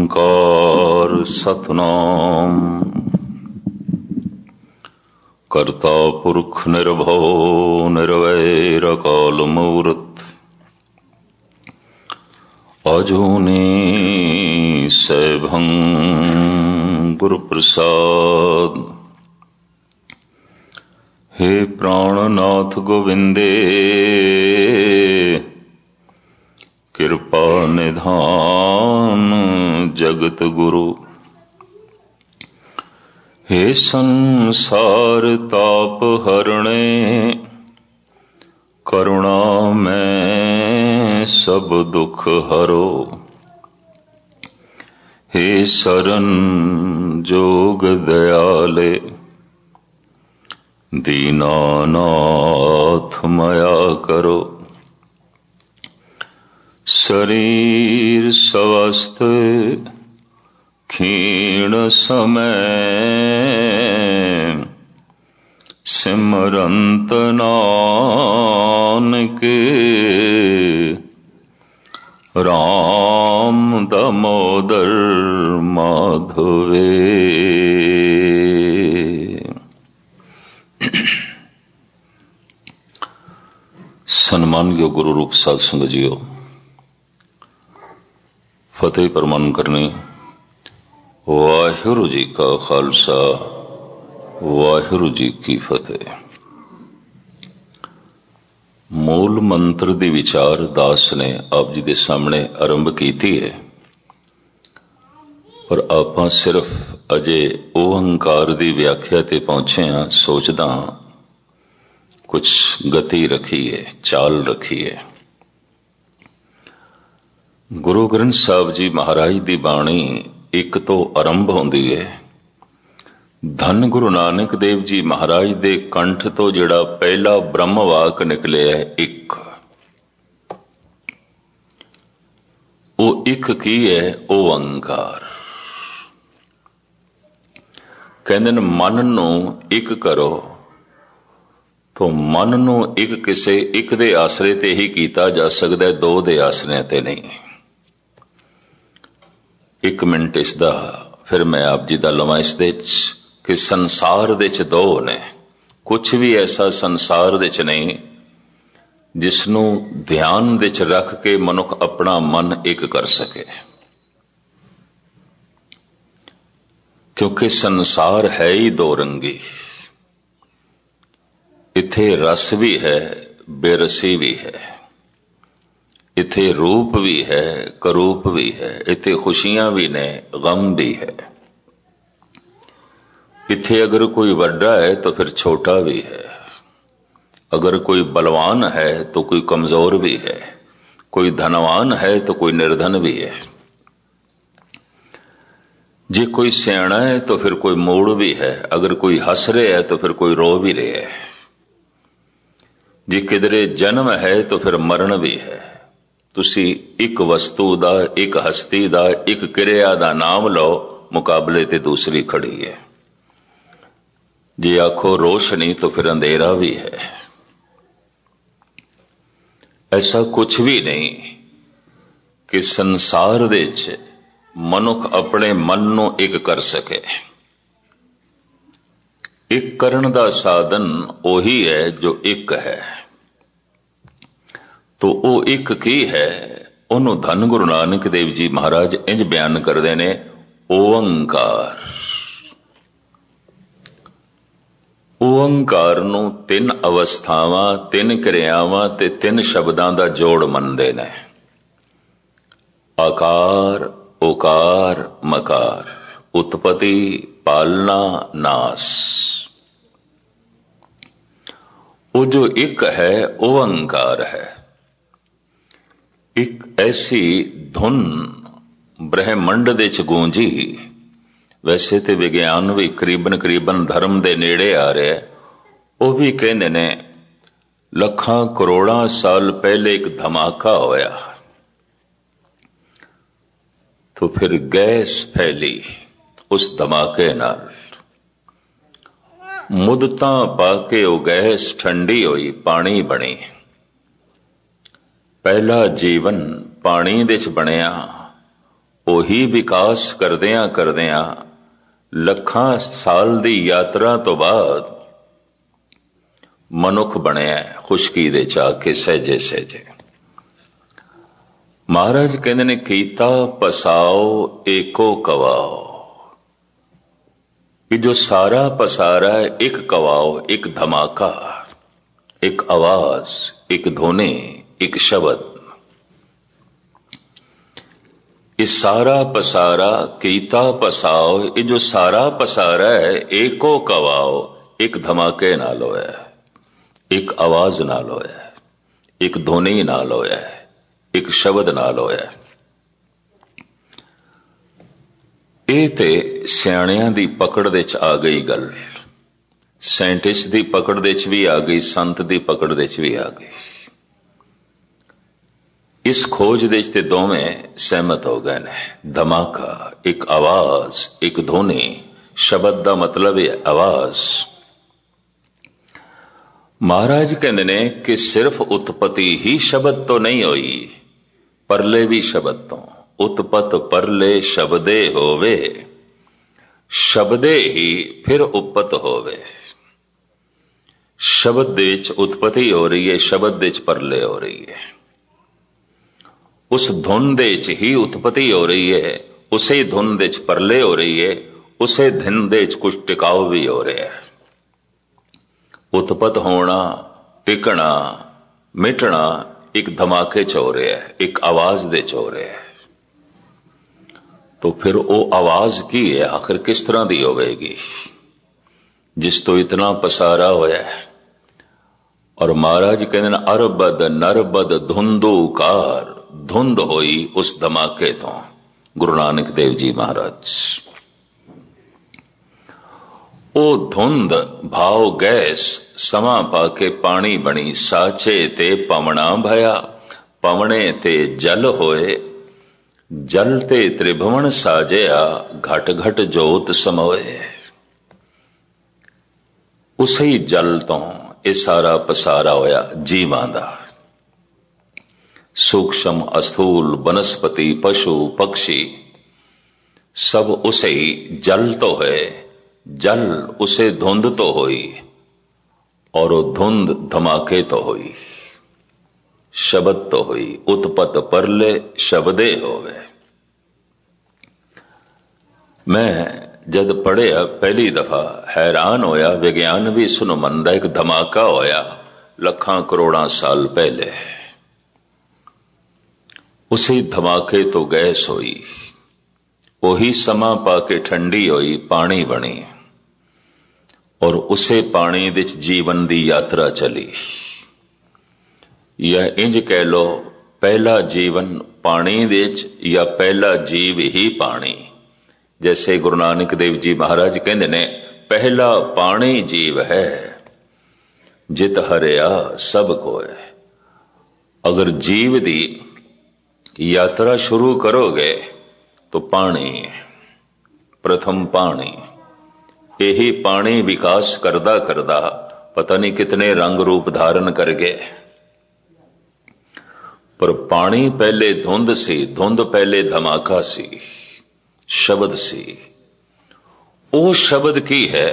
ਓੰਕਾਰ ਸਤਿਨਾਮ ਕਰਤਾ ਪੁਰਖ ਨਿਰਭਉ ਨਿਰਵੈਰ ਅਕਾਲ ਮੂਰਤ ਅਜੂਨੀ ਸੈਭੰ ਗੁਰ ਪ੍ਰਸਾਦ। हे प्राणनाथ गोविंदे कृपा निधान जगत गुरु। हे संसार ताप हरणे करुणा में सब दुख हरो। हे शरण जोग दयाले दीनानाथ मया करो। शरीर स्वस्थ क्षीण समय सिमरंत नानक राम दामोदर माधवे। सन्मानयोग गुरु रूप साध संगत जीओ, फतेह प्रमाण करने। वाहिगुरु जी का खालसा वाहिगुरु जी की फतेह। मूल मंत्र दी विचार दास ने आप जी दे सामने आरंभ कीती है, पर आपां सिर्फ अजे ओंकार दी व्याख्या ते पहुंचे हाँ। सोचदा कुछ गति रखी है, चाल रखी है। गुरु ग्रंथ साहब जी महाराज दी बाणी एक तो आरंभ होंदी है। धन गुरु नानक देव जी महाराज दे कंठ तो जिहड़ा पहला ब्रह्म वाक निकले है, एक वो एक की है ओंकार। कहंदे ने मन नूं एक करो, तो मन नूं एक किसे एक दे आसरे ते ही कीता जा सकदा है, दो दे आसरे ते नहीं। एक मिनट इसदा फिर मैं आप जी दा लवां इस दे कि संसार दे च दो ने। कुछ भी ऐसा संसार दे च नहीं जिसनूं ध्यान दे च रख के मनुख अपना मन एक कर सके, क्योंकि संसार है ही दो रंगी। इथे रस भी है, बेरसी भी है। इथे रूप भी है, करूप भी है। इथे खुशियां भी ने, गम भी है। इथे अगर कोई वड्डा है तो फिर छोटा भी है। अगर कोई बलवान है तो कोई कमजोर भी है। कोई धनवान है तो कोई निर्धन भी है। जे कोई सियाणा है तो फिर कोई मूड भी है। अगर कोई हंस रहे है तो फिर कोई रो भी रहे है। जे किधरे जन्म है तो फिर मरण भी है। तुसी एक वस्तु दा, एक हस्ती दा, एक क्रिया दा नाम लो, मुकाबले ते दूसरी खड़ी है। जे आखो रोशनी तो फिर अंधेरा भी है। ऐसा कुछ भी नहीं कि संसार दे च मनुख अपने मन नूं एक कर सके। एक करन दा साधन ओही है जो एक है। तो वो एक की है, उन्हों धन गुरु नानक देव जी महाराज इंज बयान करते ने, ओंकार। ओंकार नूं तीन अवस्थावां, तीन क्रियावां ते तीन शब्दां दा जोड़ मनदे ने। आकार, ओकार, मकार। उत्पत्ति, पालना, नाश। वो जो एक है ओंकार है। एक ऐसी धुन ब्रह्मंड दे च गूंजी। वैसे तो विज्ञान भी करीबन धर्म दे नेड़े आ रहा है। वो भी कहते ने लखां करोड़ां साल पहले एक धमाका होया, तो फिर गैस फैली। उस धमाके नाल मुदतां पाके वो गैस ठंडी हुई, पानी बनी। पहला जीवन पानी दे च बनिया, ਉਹੀ ਵਿਕਾਸ ਕਰਦਿਆਂ ਕਰਦਿਆਂ ਲੱਖਾਂ ਸਾਲ ਦੀ ਯਾਤਰਾ ਤੋਂ ਬਾਅਦ ਮਨੁੱਖ ਬਣਿਆ ਖੁਸ਼ਕੀ ਦੇ ਜਾ ਕੇ ਸਹਿਜੇ ਸਹਿਜੇ। ਮਹਾਰਾਜ ਕਹਿੰਦੇ ਨੇ ਕੀਤਾ ਪਸਾਓ ਏਕੋ ਕਵਾਓ, कि जो सारा पसारा है एक कवाओ, एक धमाका, एक आवाज, एक ध्वनि, एक शब्द। इस सारा पसारा कीता पसाओ, ये जो सारा पसारा है एको कवाओ, एक धमाके नाल होया है, एक आवाज नाल होया है, एक ध्वनि नाल होया है, एक शब्द नाल होया है। ਇਹ ਤੇ ਸਿਆਣਿਆਂ ਦੀ ਪਕੜ ਦੇ ਚ ਆ ਗਈ ਗੱਲ, ਸਾਇੰਟਿਸਟ ਦੀ ਪਕੜ ਦੇ ਚ ਵੀ ਆ ਗਈ, ਸੰਤ ਦੀ ਪਕੜ ਦੇ ਚ ਵੀ ਆ ਗਈ। ਇਸ ਖੋਜ ਦੇ ਚ ਤੇ ਦੋਵੇਂ ਸਹਿਮਤ ਹੋ ਗਏ ਨੇ। ਧਮਾਕਾ, ਇੱਕ ਆਵਾਜ਼, ਇੱਕ ਧੁਨੀ। ਸ਼ਬਦ ਦਾ ਮਤਲਬ ਹੈ ਆਵਾਜ਼। ਮਹਾਰਾਜ ਕਹਿੰਦੇ ਨੇ ਕਿ ਸਿਰਫ ਉਤਪਤੀ ਹੀ ਸ਼ਬਦ ਤੋਂ ਨਹੀਂ ਹੋਈ, ਪਰਲੇ ਵੀ ਸ਼ਬਦ ਤੋਂ। ਉਤਪਤ ਪਰਲੇ ਸ਼ਬਦੇ ਹੋਵੇ, ਸ਼ਬਦੇ ਹੀ ਫਿਰ ਉਪਤ ਹੋਵੇ। ਸ਼ਬਦ ਦੇ ਵਿੱਚ ਉਤਪਤੀ ਹੋ ਰਹੀ ਹੈ, ਸ਼ਬਦ ਦੇ ਵਿੱਚ ਪਰਲੇ ਹੋ ਰਹੀ ਹੈ। ਉਸ ਧੁਨ ਦੇ ਵਿੱਚ ਹੀ ਉਤਪਤੀ ਹੋ ਰਹੀ ਹੈ, ਉਸੇ ਧੁਨ ਦੇ ਵਿੱਚ ਪਰਲੇ ਹੋ ਰਹੀ ਹੈ, ਉਸੇ ਧੁਨ ਦੇ ਵਿੱਚ ਕੁਝ ਟਿਕਾਉ ਵੀ ਹੋ ਰਿਹਾ ਹੈ। ਉਤਪਤ ਹੋਣਾ, ਟਿਕਣਾ, ਮਿਟਣਾ ਇੱਕ ਧਮਾਕੇ ਚ ਹੋ ਰਿਹਾ ਹੈ, ਇੱਕ ਆਵਾਜ਼ ਦੇ ਚ ਹੋ ਰਿਹਾ ਹੈ। तो फिर वो आवाज की है, आखिर किस तरह दी होगी जिस तो इतना पसारा होया है। और महाराज कहते अरबद नरबद धुंधुकार, धुंध होई उस धमाके तो। गुरु नानक देव जी महाराज ओ धुंध भाव गैस समा पाके पानी बनी, साचे ते पवना भया, पवने ते जल होए, जल ते त्रिभुवन साजिया, घट घट जोत समोए। उसे ही जल तो ये सारा पसारा होया जीवां दा। सूक्ष्म अस्थूल वनस्पति पशु पक्षी सब उसे ही जल तो है। जल उसे धुंध तो हुई, और वो धुंध धमाके तो हुई, शब्द तो हुई। उत्पत परले शब्दे हो गए। मैं जद पढ़िया पहली दफा हैरान होया, विज्ञान भी सुन मंदा, एक धमाका होया लखां करोड़ां साल पहले। उसी धमाके तो गैस हुई, वही समा पाके ठंडी हुई, पानी बनी, और उसे पानी विच जीवन दी यात्रा चली। या इंज कह लो, पहला जीवन पानी विच या पहला जीव ही पानी। जैसे गुरु नानक देव जी महाराज कहते ने, पहला पानी जीव है, जित हरिया सब को है। अगर जीव दी यात्रा शुरू करोगे तो पानी, प्रथम पानी। यही पानी विकास करदा करदा पता नहीं कितने रंग रूप धारण कर गए। पर पानी पहले धुंध सी, धुंध पहले धमाका सी, शब्द सी। वो शब्द की है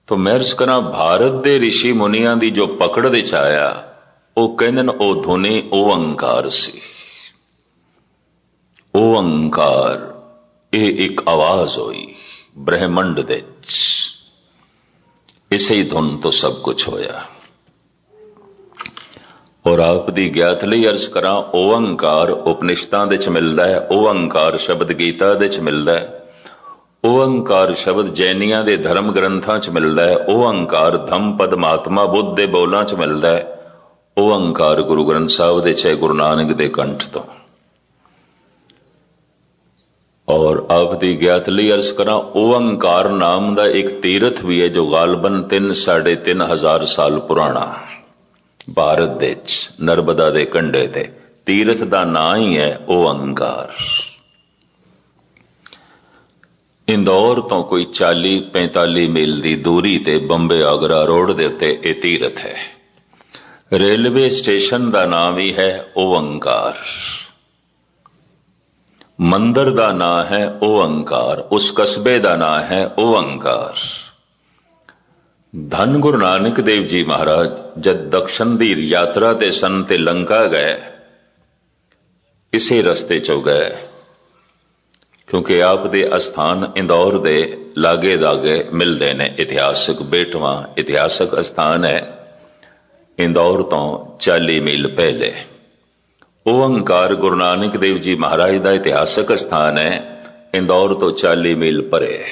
तो मैं अर्ज करा, भारत दे ऋषि मुनियां दी जो पकड़ दे च आया, वो कहंदे ने ओ धुनी ओंकार सी। ओंकार ये एक आवाज हुई ब्रह्मंड दे, इसे ही धुन तो सब कुछ होया। और आप दी ज्ञात लई अर्ज करा, ओंकार उपनिषदां दे च मिलदा है, ओंकार शब्द गीता दे च मिलदा है, ओंकार शब्द जैनियां दे धर्म ग्रंथां च मिलदा है, ओंकार धम्म पद महात्मा बुद्ध दे बोलां च मिलदा है, ओंकार गुरु ग्रंथ साहिब दे च गुरु नानक दे कंठ तो। और आप दी ज्ञात लई अर्ज करा, ओंकार नाम दा एक तीर्थ भी है जो गालबन 3-3.5 साल पुराना भारत दे नर्मदा दे कंढे ते तीर्थ दा नाम ही है ओंकार। इंदौर तो कोई 40-45 मील दी दूरी ते बंबे आगरा रोड दे उत्ते ये तीर्थ है। रेलवे स्टेशन दा नाम ही है ओंकार। ਮੰਦਰ ਦਾ ਨਾਂ ਹੈ ਓਅੰਕਾਰ, ਉਸ ਕਸਬੇ ਦਾ ਨਾਂ ਹੈ ਓਅੰਕਾਰ। ਧੰਨ ਗੁਰੂ ਨਾਨਕ ਦੇਵ ਜੀ ਮਹਾਰਾਜ ਜਦ ਦਕਸ਼ਨ ਦੀ ਯਾਤਰਾ ਤੇ ਸਨ ਤੇ ਲੰਕਾ ਗਏ, ਇਸੇ ਰਸਤੇ ਚੋਂ ਗਏ, ਕਿਉਂਕਿ ਆਪ ਦੇ ਅਸਥਾਨ ਇੰਦੌਰ ਦੇ ਲਾਗੇ ਦਾਗੇ ਮਿਲਦੇ ਨੇ। ਇਤਿਹਾਸਕ ਬੇਟਵਾ ਇਤਿਹਾਸਕ ਅਸਥਾਨ ਹੈ, ਇੰਦੌਰ ਤੋਂ 40 ਮੀਲ ਪਹਿਲੇ। ਓਅੰਕਾਰ ਗੁਰੂ ਨਾਨਕ ਦੇਵ ਜੀ ਮਹਾਰਾਜ ਦਾ ਇਤਿਹਾਸਕ ਸਥਾਨ ਹੈ, ਇੰਦੌਰ ਤੋਂ 40 ਮੀਲ ਪਰੇ।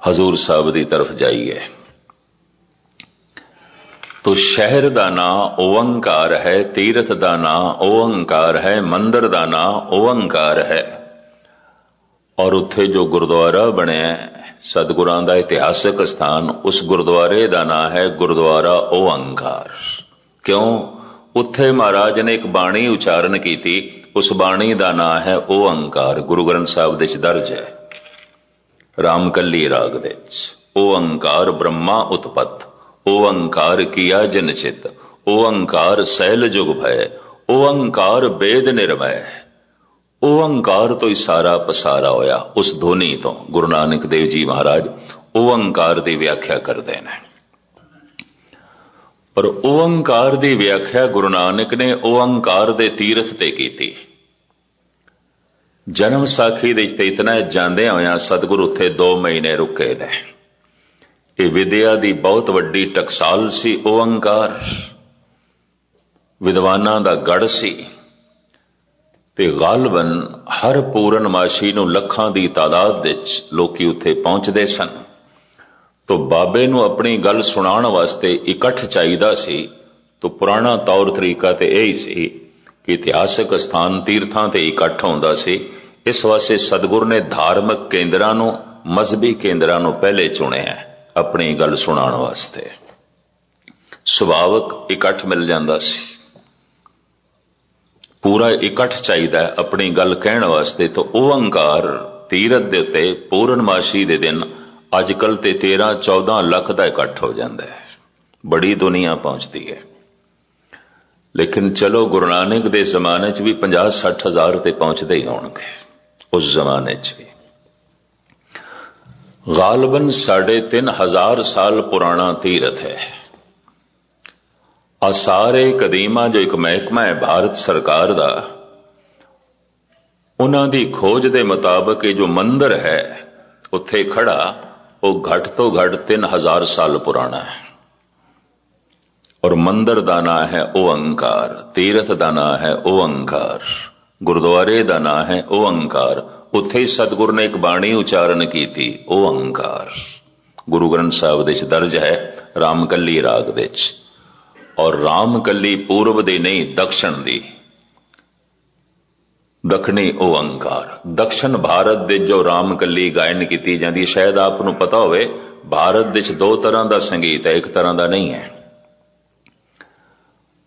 ਹਜ਼ੂਰ ਸਾਹਿਬ ਦੀ ਤਰਫ ਜਾਈਏ तो शहर का नां ओअंकार है, तीर्थ का नां ओअंकार है, मंदिर का नां ओअंकार है। और उत्थे जो गुरुद्वारा बनिया सतगुरां दा इतिहासक स्थान, उस गुरुद्वारे का नां है गुरुद्वारा ओअंकार। क्यों? उत्थे महाराज ने एक बाणी उचारण की थी, उस बाणी का नां है ओअंकार। गुरु ग्रंथ साहिब दे दर्ज है, रामकली राग दे ओअंकार ब्रह्मा उत्पत, ओअंकार किया जिन चित, ओअंकार सैल जुग भय, ओअंकार वेद निर्भय। ओअंकार तो ही सारा पसारा होया, उस ध्वनि तो गुरु नानक देव जी महाराज ओअंकार की व्याख्या करते हैं। पर ओअंकार की व्याख्या गुरु नानक ने ओअंकार के तीर्थ ते की थी। जन्म साखी दे इतना जांदे होया सतगुरु उत्थे 2 महीने रुके ने। ये विद्या की बहुत वड्डी टकसाल सी ओअंकार, विद्वानां दा गढ़ सी ते गालबन हर पूरनमाशी नूं लखां दी तादाद विच लोकी उत्थे पहुंचदे सन। तो बाबे नूं अपनी गल सुणाण वास्ते इकट्ठ चाहीदा सी। तो पुराना तौर तरीका ते यही सी कि इतिहासक स्थान तीर्थां ते इकट्ठ होंदा सी। इस वास्ते सतगुर ने धार्मिक केंद्रां नूं, मजहबी केंद्रां नूं पहले चुनिया अपनी गल सुनाण वास्ते। सुभावक इकट्ठ मिल जांदा सी, पूरा इकट्ठ चाहिदा अपनी गल कहण वास्ते। तो ओअंकार तीरथ दे उत्ते पूरनमाशी दे दिन अजकल ते 13-14 लाख दा इकट्ठ हो जांदा है, बड़ी दुनिया पहुंचती है। लेकिन चलो गुरु नानक दे जमाने च भी 50-60 हज़ार ते पहुंचते ही होणगे, उस जमाने च भी। गालबन 3500 साल पुराना तीर्थ है। आ सारे कदीमा जो एक महकमा है भारत सरकार दा, उन्हां दी खोज दे मुताबिक जो मंदिर है उत्थे खड़ा, वो घट तो घट 3000 साल पुराना है। और मंदिर दा नां है ओअंकार, तीर्थ दा नां है ओअंकार, गुरुद्वारे दा नां है ओअंकार। उत्थे सतगुर ने एक बाणी उचारण की थी, ओअंकार। गुरु ग्रंथ साहिब दे दर्ज है, रामकली राग दे। और रामकली पूर्व दी नहीं, दक्षिण दी, दखनी ओअंकार। दक्षिण भारत दे जो रामकली गायन की जाती, शायद आपनू पता होवे, भारत दे 2 तरह का संगीत है, एक तरह का नहीं है।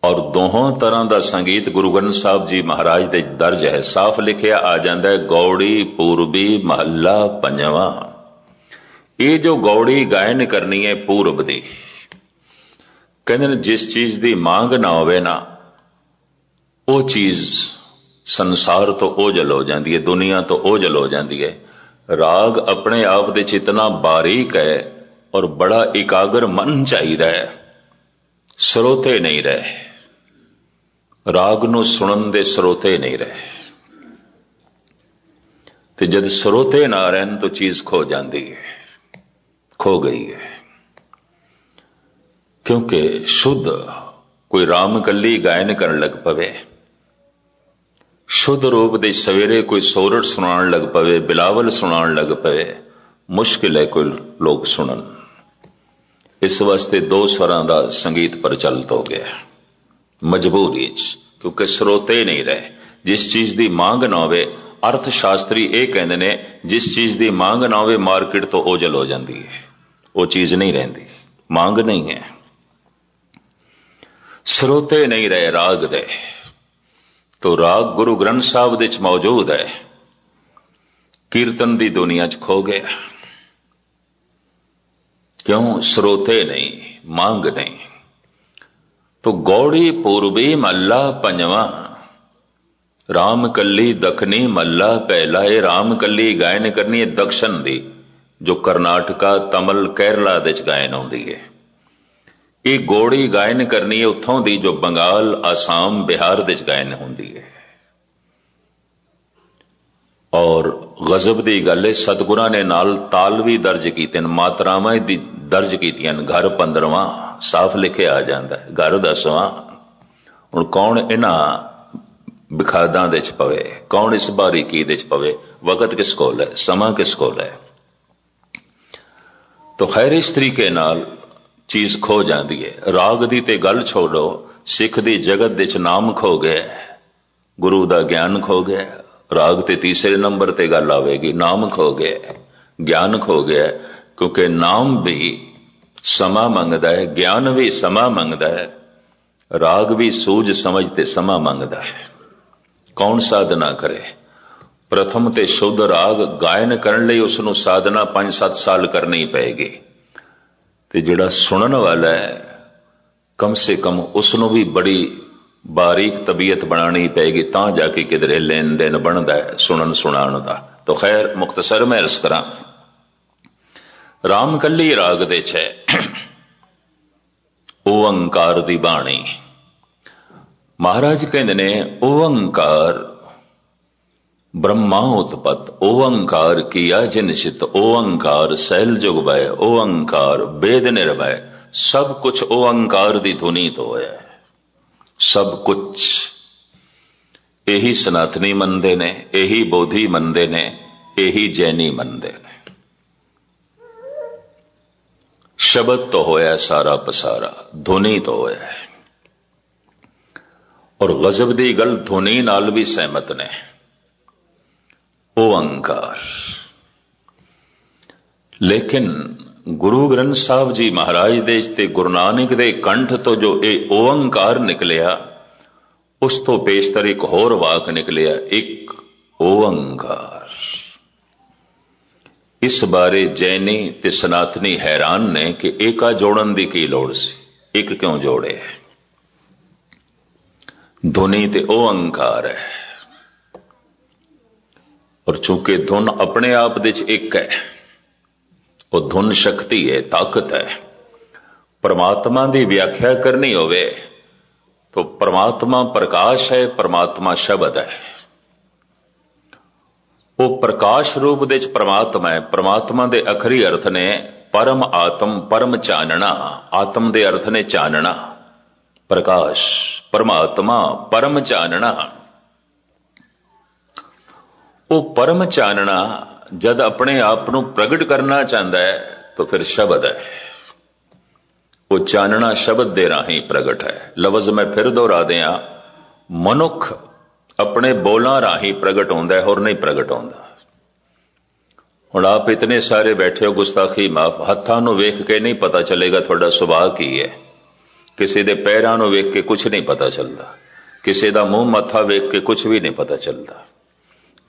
और दोहों तरह का संगीत गुरु ग्रंथ साहिब जी महाराज दे दर्ज है। साफ लिखिया आ जाता है, गौड़ी पूर्वी महला 5वां। ये जो गौड़ी गायन करनी है पूर्व दी, कहते जिस चीज की मांग ना होवे ना, वो चीज संसार तो ओझल हो जाती है, दुनिया तो ओझल हो जाती है। राग अपने आप दे इतना बारीक है और बड़ा एकाग्र मन चाहिए है, स्रोते नहीं रहे, राग नूं सुनन दे स्रोते नहीं रहे। ते जद स्रोते ना रहन तो चीज खो जाती है, खो गई है। क्योंकि शुद्ध कोई रामकली गायन करन लग पवे, शुद्ध रूप दे सवेरे कोई सोरठ सुनाण लग पवे, बिलावल सुनाण लग पवे, मुश्किल है कोई लोग सुनन। इस वास्ते 2 स्वरां दा संगीत प्रचलित हो गया मजबूरी, क्योंकि स्रोते नहीं रहे। जिस चीज की मांग ना होवे, अर्थ शास्त्री ये कहते ने, जिस चीज की मांग ना होवे मार्केट तो ओझल हो जाती है, वो चीज नहीं रहती, मांग नहीं है, स्रोते नहीं रहे राग दे। तो राग गुरु ग्रंथ साहिब दे मौजूद है, कीर्तन की दुनिया च खो गया। क्यों? स्रोते नहीं, मांग नहीं। तो गौड़ी पूर्वी महला 5वां, राम कली दखनी मल्ला पहला। ये राम कली गायन करनी है दक्षिण दी, जो करनाटका तमिल केरला दे गायन आउंदी है। ये गोड़ी गायन करनी है उत्थों दी जो बंगाल आसाम बिहार दे गायन होंदी है। और गजब दी गल है सतगुरां ने नाल ताल भी दर्ज कीते, मात्रावां दी दर्ज कीतियां। घर 15वां साफ लिखे आ जांदा है, घर 10वां। हुण कौन इन्हां बिखादां दे च पवे, कौन इस बारीकी दे च पवे? वक्त किस कोल है, समा किस कोल है? तो खैर इस तरीके नाल चीज खो जाती है। राग दी ते गल छोड़ो, सिख दी जगत दे च नाम खो गए, गुरु दा ज्ञान खो गया। राग ते तीसरे नंबर ते गल आवेगी, नाम खो गया, ज्ञान खो गया। क्योंकि नाम भी समा मंगदा है, ज्ञान भी समा मंगदा है, राग भी सूझ समझ ते समा मंगदा है। कौन साधना करे? प्रथम ते शुद्ध राग गायन करन लई उसनूं साधना 5-7 साल करनी पेगी, ते जिहड़ा सुनन वाला है कम से कम उसनूं भी बड़ी बारीक तबीयत बनानी पेगी, तां जाके किधरे लेन देन बनदा है सुनन सुनाण दा। तो खैर मुख्तसर मैं अर्ज करां, रामकली राग दे च ओंकार दी बाणी। महाराज कहंदे ने ओंकार ब्रह्मा उत्पत, ओंकार किया जिन चित, ओंकार सैल जुग भय, ओंकार वेद निर्भय। सब कुछ ओंकार दी धुनी तो है, सब कुछ। यही सनातनी मनदे ने, यही बोधी मनदे ने, यही जैनी मनदे ने। शब्द तो होया सारा पसारा, धुनी तो होया है। और गजब दी गल धुनी नाल भी सहमत ने। ओंकार, लेकिन गुरु ग्रंथ साहब जी महाराज दे ते गुरु नानक दे कंठ तो जो ये ओंकार निकलिया, उस तो पेशतर एक होर वाक निकलिया, एक ओंकार। इस बारे जैनी ते सनातनी हैरान ने कि एका जोड़न दी की लोड़ सी, एक क्यों जोड़े? धुनी ते ओंकार है, और चूंकि धुन अपने आप दे च एक है, वो धुन शक्ति है, ताकत है। परमात्मा की व्याख्या करनी होवे तो परमात्मा प्रकाश है, परमात्मा शब्द है। वो प्रकाश रूप दे च परमात्मा है। परमात्मा दे अखरी अर्थ ने परम आत्म, परम चानना। आत्म दे अर्थ ने चानना, प्रकाश, परमात्मा परम चानना। वो परम चानना जद अपने आप को प्रगट करना चाहता है तो फिर शब्द है। वो चानना शब्द दे राही प्रगट है। लफ्ज मैं फिर दोहरा दिया, मनुख अपने बोलां राही प्रगट होंदा है और नहीं प्रगट होंदा। हुण आप इतने सारे बैठे हो, गुस्ताखी माफ, हत्थां नूं वेख के नहीं पता चलेगा थोड़ा सुभाव की है। किसी दे पैरां नूं वेख के कुछ नहीं पता चलता, किसी दा मूंह मत्था वेख के कुछ भी नहीं पता चलता,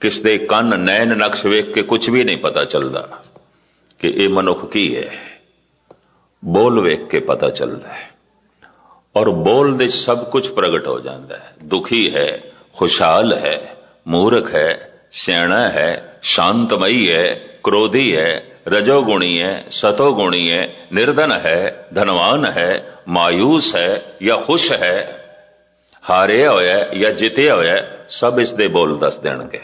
किस दे कन नैन नक्श वेख के कुछ भी नहीं पता चलता कि ये मनुख की है। बोल वेख के पता चलता है, और बोल दे सब कुछ प्रगट हो जाता है। दुखी है, खुशहाल है, मूर्ख है, सियाणा है, शांतमयी है, क्रोधी है, रजोगुणी है, सतोगुणी है, निर्धन है, धनवान है, मायूस है या खुश है, हारे होया या जिते होया, सब इसदे बोल दस देणगे।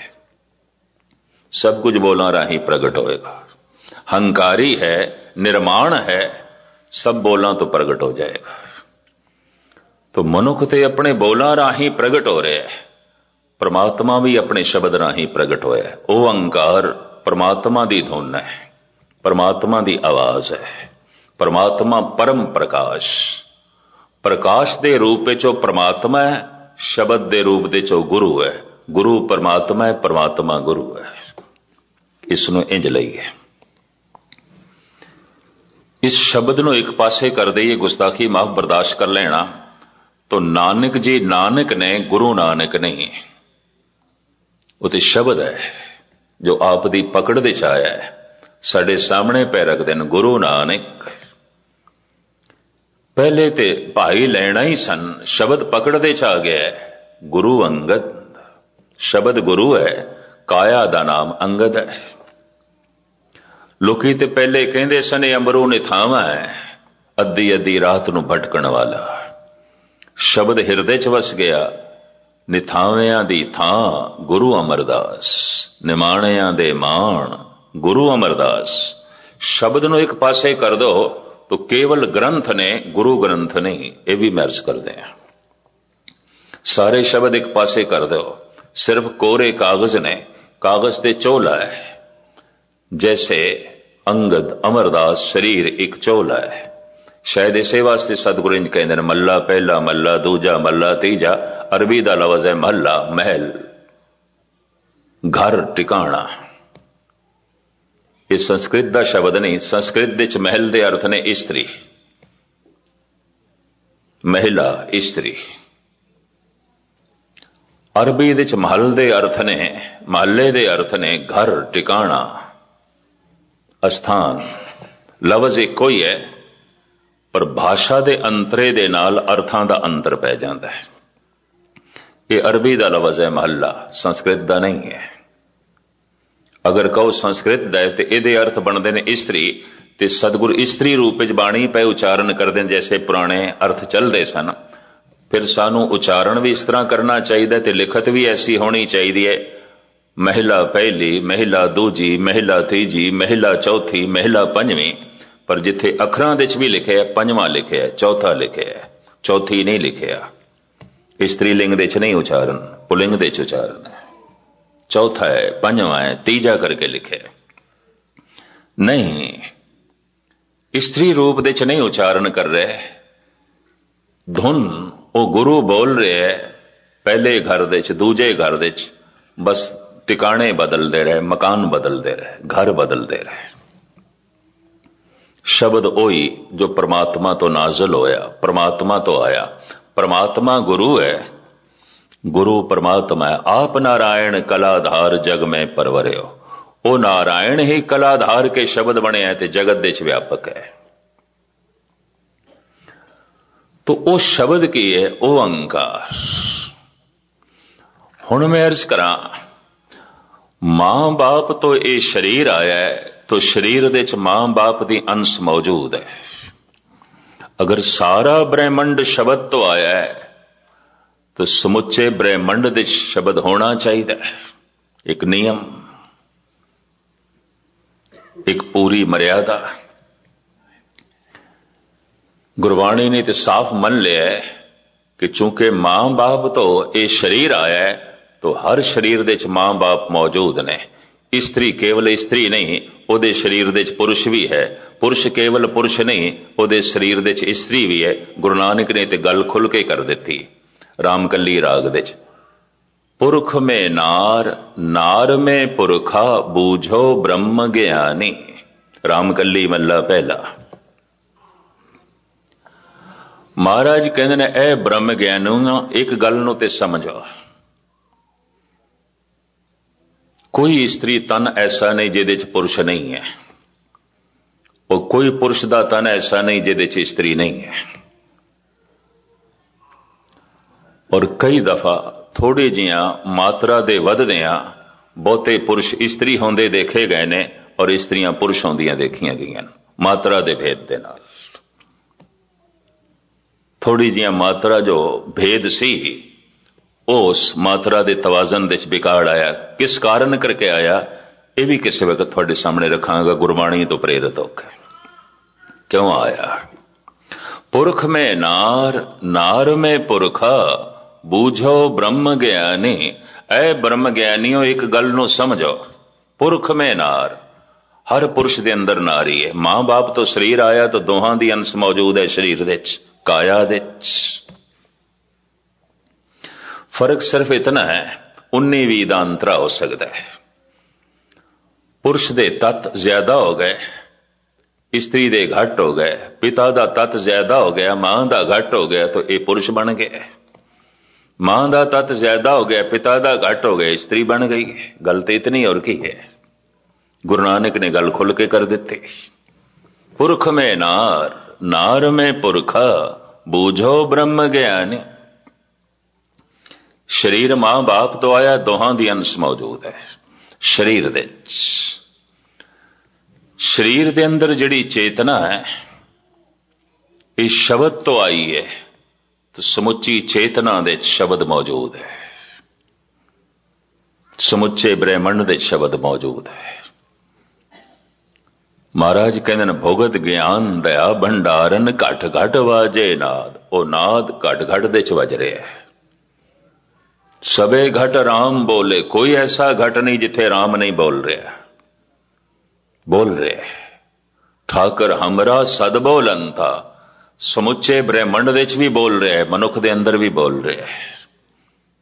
सब कुछ बोलां राही प्रगट होएगा। हंकारी है, निर्माण है, सब बोलां तो प्रगट हो जाएगा। तो मनुख ते अपने बोलां राही प्रगट हो रहे है, परमात्मा भी अपने शब्द राही प्रगट होया है। ओंकार परमात्मा दी धुन है, परमात्मा दी आवाज है। परमात्मा परम प्रकाश, प्रकाश दे रूप विचों परमात्मा है, शब्द दे रूप दे चो गुरु है। गुरु परमात्मा है, परमात्मा गुरु है। इसनों इंज लईए। इस शब्द नूं एक पासे कर दईए, गुस्ताखी माफ बर्दाश्त कर लेना। तो नानक जी नानक ने, गुरु नानक नहीं। वो तो शब्द है जो आप दी पकड़ दे च आया है, साडे सामने पै रख देन गुरु नानक। पहले ते भाई लेना ही सन, शब्द पकड़ दे च आ गया है गुरु अंगद। शब्द गुरु है, काया दा नाम अंगद है। लोकी ते पहले कहंदे सन अंबरू निथावा है, अद्धी अद्धी रात नूं भटकण वाला। शब्द हिरदे च वस गया, निथावियां दी थां गुरु अमरदास, निमाणियां दे माण गुरु अमरदास। शब्द नूं एक पासे कर दो तो केवल ग्रंथ ने, गुरु ग्रंथ नहीं, ये भी मैर्ज करते हैं। सारे शब्द एक पासे कर दो, सिर्फ कोरे कागज ने, कागज ते चोला है। जैसे अंगद अमरदास शरीर एक चोला है। शायद इसे वास्ते सतगुरु इंज कहते हैं, मल्ला पहला, मल्ला दूजा, मल्ला तीजा। अरबी दा लफ्ज़ है महला, महल, घर, टिकाणा। ये संस्कृत दा शब्द नहीं। संस्कृत विच महल दे अर्थ ने इस्त्री, महिला, इस्त्री। अरबी विच महल दे अर्थ ने, महल्ले दे अर्थ ने घर, टिकाणा, अस्थान। लफ्ज़ इक्को ही है, पर भाषा दे अंतरे दे नाल अर्थां दा अंतर पै जांदा है। ये अरबी दा लफ्ज़ है महल्ला, संस्कृत दा नहीं है। अगर कहो संस्कृत दा ते इहदे अर्थ बनदे ने इस्त्री, ते सतगुरु इस्त्री रूप विच बाणी पे उच्चारण करदे जैसे पुराने अर्थ चलदे सन। फिर सानू उच्चारण भी इस तरह करना चाहिए ते लिखत भी ऐसी होनी चाहिए, महिला पहली, महिला दूजी, महिला तीजी, महिला चौथी, महिला पंजवीं। पर जिथे अखरां दे च भी लिखे है पंजवां लिखे है, चौथा लिखे है, चौथी नहीं लिखिया। स्त्रीलिंग दे च नहीं उच्चारण, पुलिंग दे च उच्चारण है। चौथा है, पंजवां है, तीजा करके लिखे नहीं। स्त्री रूप दे च नहीं उच्चारण कर रहे। धुन वो गुरु बोल रहे है, पहले घर दे च, दूजे घर दे च, बस टिकाणे बदलते रहे, मकान बदलते रहे, घर बदलते रहे। शब्द ओही जो परमात्मा तो नाजल होया, परमात्मा तो आया। परमात्मा गुरु है, गुरु परमात्मा है। आप नारायण कलाधार जग में परवरियो। ओ नारायण ही कलाधार के शब्द बने हैं ते जगत दे च व्यापक है। तो ओ शब्द की है, ओ अंकार। हुण मैं अर्ज करा, मां बाप तो ये शरीर आया है, तो शरीर दे च मां बाप दी अंश मौजूद है। अगर सारा ब्रह्मंड शब्द तो आया है, तो समुचे ब्रह्मंड दे शब्द होना चाहिए। एक नियम, एक पूरी मर्यादा। गुरबाणी ने तो साफ मन लिया है कि चूंकि मां बाप तो ये शरीर आया है, तो हर शरीर दे च मां बाप मौजूद ने। स्त्री केवल स्त्री नहीं, ओदे शरीर दे च पुरुष भी है। पुरुष केवल पुरुष नहीं, ओदे शरीर दे च स्त्री भी है। गुरु नानक ने ते गल खुल के कर दी रामकली राग दे च, पुरख में नार, नार में पुरखा, बूझो ब्रह्म ज्ञानी। रामकली मल्ला पहला। महाराज कहते ने, ए ब्रह्म ज्ञानू, एक गल नूं ते समझो, कोई स्त्री तन ऐसा नहीं जिहदे च पुरुष नहीं है, और कोई पुरुष दा तन ऐसा नहीं जिहदे च स्त्री नहीं है। और कई दफा थोड़ी जिहां मात्रा दे वधदियां बहुते पुरुष स्त्री होंदे देखे गए ने, और स्त्रियां पुरुष होंदियां देखियां गईयां मात्रा दे भेद दे नाल। थोड़ी जिहां मात्रा जो भेद सी, उस मात्रा दे तवाजन दे बिगाड़ आया। किस कारण करके आया, यह भी किसी वक्त थोड़े सामने रखांगा, गुरबाणी तो प्रेरित होकर। क्यों आया? पुरख में नार, नार में पुरखा, बूझो ब्रह्म ज्ञानी। ऐ ब्रह्म ज्ञानियों, एक गल नूं समझो, पुरख में नार, हर पुरुष दे अंदर नारी है। मां बाप तो शरीर आया, तो दोहां दी अंश मौजूद है शरीर दे च, काया दे च। फर्क सिर्फ इतना है, 19-20 दा अंतरा हो सकता है। पुरुष दे तत्त ज्यादा हो गए, स्त्री दे घट हो गए। पिता दा तत्त ज्यादा हो गया, मां दा घट हो गया, तो ये पुरुष बन गए। मां दा तत्त ज्यादा हो गया, पिता दा घट हो गया, स्त्री बन गई। गल तो इतनी और की है। गुरु नानक ने गल खुल के कर देते। पुरख में नार, नार में पुरखा, बूझो ब्रह्म ज्ञान। शरीर मां बाप तो आया, दोहां दी अंश मौजूद है शरीर दे। शरीर दे अंदर जिहड़ी चेतना है इस शब्द तो आई है, तो समुची चेतना दे शब्द मौजूद है, समुचे ब्रह्मंड दे शब्द मौजूद है। महाराज कहते हैं भुगत ज्ञान दया भंडारन घट घट वाजे नाद। ओ नाद घट घट दे च वज रहा है। सबे घट राम बोले, कोई ऐसा घट नहीं जिथे राम नहीं बोल रहा, बोल रहे ठाकर हमरा सद बोलन था। समुचे ब्रह्मंड दे च भी बोल रहे, मनुख दे अंदर भी बोल रहे।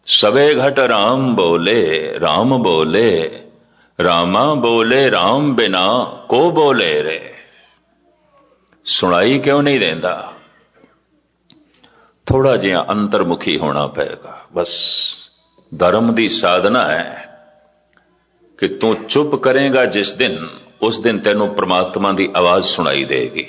सबे घट राम बोले, राम बोले, रामा बोले, राम बिना को बोले रे। सुनाई क्यों नहीं देंदा? थोड़ा जिहा अंतर्मुखी होना पएगा। बस धर्म दी साधना है कि तू चुप करेगा जिस दिन, उस दिन तेनों परमात्मा दी आवाज सुनाई देगी।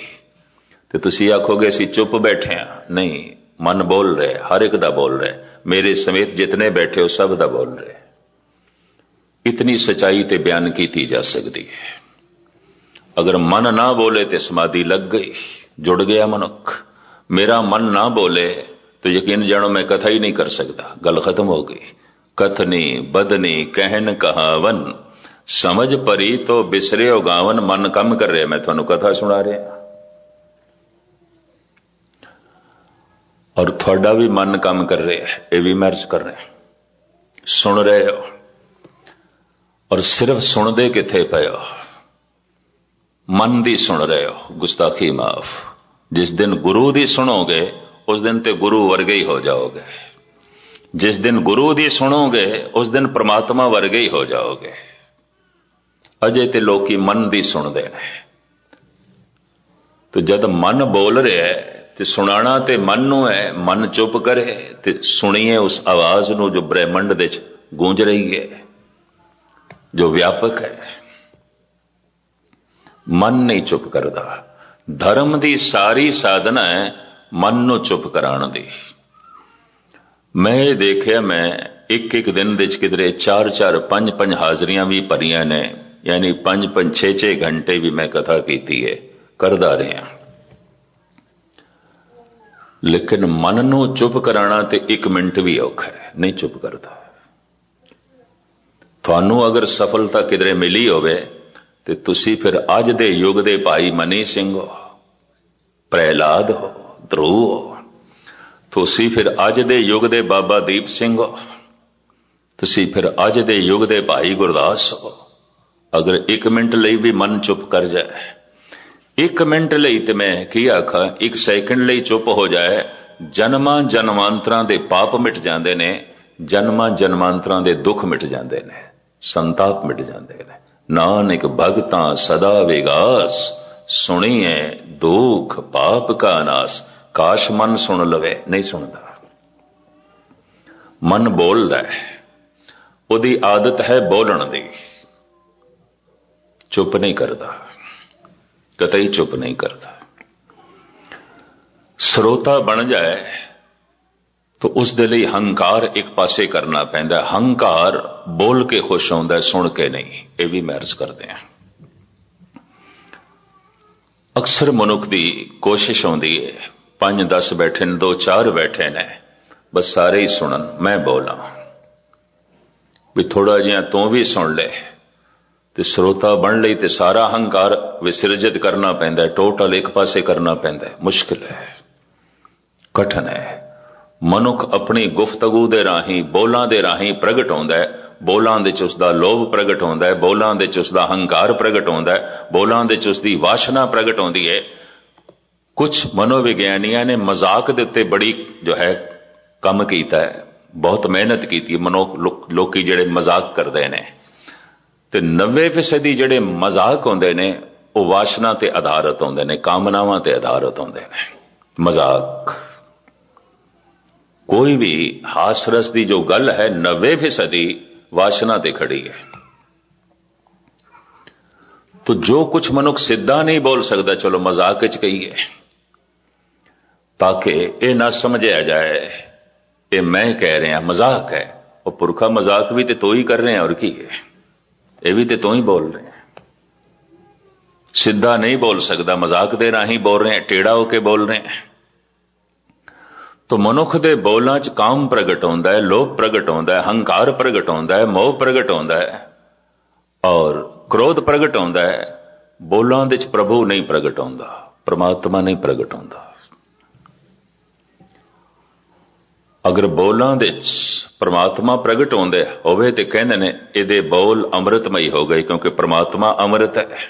तो तुसी आखोगे असी चुप बैठे हैं, नहीं, मन बोल रहे, हर एक दा बोल रहे, मेरे समेत जितने बैठे हो सब दा बोल रहे। इतनी सच्चाई ते बयान की जा सकती है। अगर मन ना बोले तो समाधि लग गई, जुड़ गया मनुख। मेरा मन ना बोले तो यकीन जानो मैं कथा ही नहीं कर सकता, गल खत्म हो गई। कथनी बदनी कहन कहावन, समझ परी तो बिसरे हो गावन। मन कम कर रहे, मैं थानू कथा सुना रहा और थोड़ा भी मन कम कर रहे है, ये भी महर्ज कर रहे हैं। सुन रहे हो और सिर्फ सुनदे किथे पे हो, मन दी सुन रहे हो। गुस्ताखी माफ। जिस दिन गुरु दी सुनोगे उस दिन ते गुरु वर्गे ही हो जाओगे। जिस दिन गुरु दी सुनोगे उस दिन परमात्मा वर्गे ही हो जाओगे। अजे ते लोकी मन दी सुनदे ने। तो जद मन बोल रहे है ते सुनाना ते मन नू है। मन चुप करे ते सुनिए उस आवाज नू जो ब्रह्मंड दे च गूंज रही है, जो व्यापक है। मन नहीं चुप करता। धर्म दी सारी साधना है मन नू चुप कराने दी। मैं ये देखिया, मैं एक एक दिन दे किधरे 4-4 5-5 हाजरियां भी भरियां ने, यानी 5-5 6-6 घंटे भी मैं कथा कीती है, करदा रहा। लेकिन मन नू चुप कराना ते 1 मिनट भी औखा है, नहीं चुप करता। थानू अगर सफलता किधरे मिली होवे ते तुसी फिर अज दे युग दे भाई मनी सिंह हो, प्रहलाद हो, ध्रुव हो। तुसी फिर अज दे युग दे बाबा दीप सिंह हो, तुसी फिर अज दे युग दे भाई गुरदास हो। अगर 1 मिनट लई भी मन चुप कर जाए, 1 मिनट लई ते मैं की आखा, 1 सेकंड लई चुप हो जाए, जन्मां जन्मांतरां दे पाप मिट जांदे ने, जन्मां जन्मांतरां दे दुख मिट जांदे ने, संताप मिट जांदे ने। नानक भगतां सदा विगास, सुनिए दुख पाप का नाश। काश मन सुन लवे, नहीं सुनता। मन बोलदा है, उहदी आदत है बोलण दी, चुप नहीं करता, कतई चुप नहीं करता। श्रोता बन जाए तो उस दे लई हंकार एक पासे करना पैंदा। हंकार बोल के खुश होंदा है, सुन के नहीं। ये भी महर्ज करते हैं। अक्सर मनुख दी कोशिश होंदी है, 5-10 बैठे ने, 2-4 बैठे ने, बस सारे ही सुनन, मैं बोला भी थोड़ा जिहा तू भी सुन ले। ते श्रोता बन लई ते सारा हंकार विसर्जित करना पैंदा है, टोटल एक पासे करना पैंदा है। मुश्किल है, कठिन है। मनुख अपनी गुफ्तगू दे राही, बोलां दे राही प्रगट होंदा है। बोलां दे च उसदा लोभ प्रगट होंदा है, बोलां दे च उसदा हंकार प्रगट होंदा है, बोलां दे च उसदी वासना प्रगट होंदी है। कुछ मनोविज्ञानियां ने मजाक दे उत्ते बड़ी जो है कम कीता है, बहुत मेहनत की। लोकी जिहड़े मजाक करदे ने ते 90% जिहड़े मजाक होंदे ने वो वासना ते आधारित होंदे ने, कामनावां ते आधारित होंदे ने। मजाक कोई भी हास रस दी जो गल है 90% वासना ते खड़ी है। तो जो कुछ मनुख सिद्धा नहीं बोल सकता, चलो मजाक च कहिए, ताकि यह ना समझा जाए ये मैं कह रहा मजाक है। और पुरखा मजाक भी तो तू ही कर रहे हैं, और की है, ये भी तो तू ही बोल रहे हैं। सीधा नहीं बोल सकता, मजाक दे राही बोल रहे हैं, टेढ़ा होके बोल रहे हैं। तो मनुख दे बोलां च काम प्रगट होंदा है, लोभ प्रगट होंदा है, हंकार प्रगट होंदा है, मोह प्रगट होंदा है और क्रोध प्रगट होंदा है। बोलां दे च प्रभु नहीं प्रगट होंदा, परमात्मा नहीं प्रगट होंदा। अगर बोलां दे च परमात्मा प्रगट होंदे होवे ते कहंदे ने इहदे बोल अमृतमई हो गए, क्योंकि परमात्मा अमृत है।